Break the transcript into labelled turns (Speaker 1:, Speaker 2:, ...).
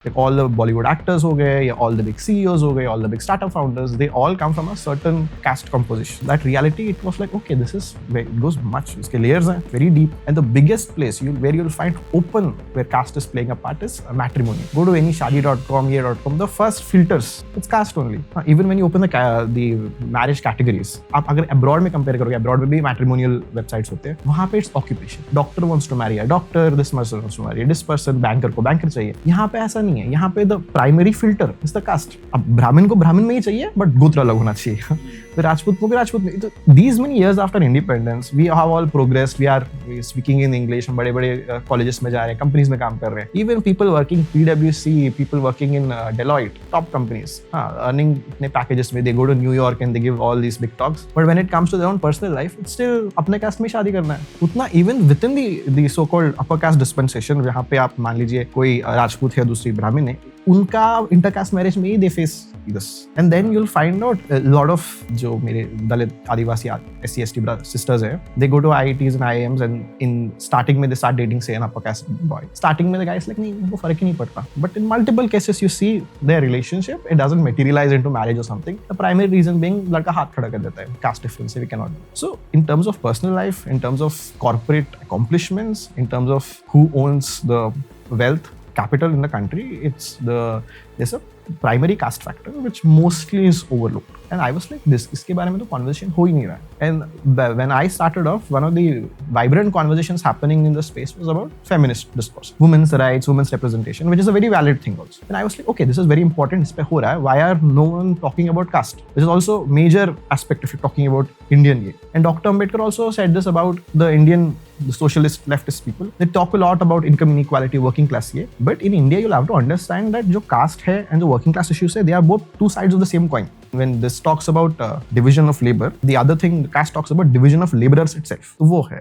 Speaker 1: Like all the Bollywood actors हो गए, या all the big CEOs हो गए, all the big startup founders, they all come from a certain caste composition. That reality, it was like, okay, this is where it goes much. इसके layers हैं, very deep. And the biggest place where you'll find open where caste is playing a part is matrimony. Go to any shadi.com, ye.com, the first filters, it's caste only. Even when you open the marriage categories, आप अगर abroad में compare करोगे, abroad में भी matrimonial websites होते हैं, वहाँ पे it's occupation. Doctor wants to marry a doctor, this person wants to marry this person, banker को banker चाहिए. यहाँ पे ऐसा नहीं है. यहाँ पे the primary filter is the caste. अब ब्राह्मण को ब्राह्मण में ही चाहिए, but गोत्र अलग होना चाहिए. तो राजपूत को भी राजपूत में. तो these many years after independence, we have all progressed. We are speaking in English. हम बड़े-बड़े colleges में जा रहे हैं, companies में काम कर रहे हैं. Even people working PwC, people working in Deloitte, top companies, earning इतने packages में, they go to New York and they give all these big talks. But when it comes to their own personal life, it's still अपने caste में शादी करना है. उतना even within the so-called upper caste dispensation, जहाँ पे आप मान लीजिए कोई राजपूत है, दूसरी ब्राह्मण है, उनका इंटरकास्ट मैरिज में ही they face this. And then you'll find out lot of जो मेरे Dalit Adivasi SC ST sisters हैं, they go to IITs and IIMs and in starting में they start dating say an upper caste boy. Starting में the guy is like नहीं, उनको फर्क ही नहीं पड़ता. But in multiple cases you see their relationship, it doesn't materialize into marriage or something. The primary reason being लड़का हाथ खड़ा कर देता है, caste difference we cannot do. So in terms of personal life, in terms of corporate accomplishments, in terms of who owns the wealth, capital in the country, there's a primary caste factor which mostly is overlooked. And I was like, इसके बारे में तो conversation हो ही नहीं रहा है. And when I started off, one of the vibrant conversations happening in the space was about feminist discourse, women's rights, women's representation, which is a very valid thing also. And I was like, okay, this is very important. इस पे हो रहा है. Why are no one talking about caste? Which is also major aspect if you're talking about Indian ye. And Dr. Ambedkar also said this about the socialist leftist people. They talk a lot about income inequality, working class ye. But in India, you'll have to understand that जो caste है and the working class issues है, they are both two sides of the same coin. When this talks about division of labor, the other thing, caste talks about division of laborers itself. तो वो है.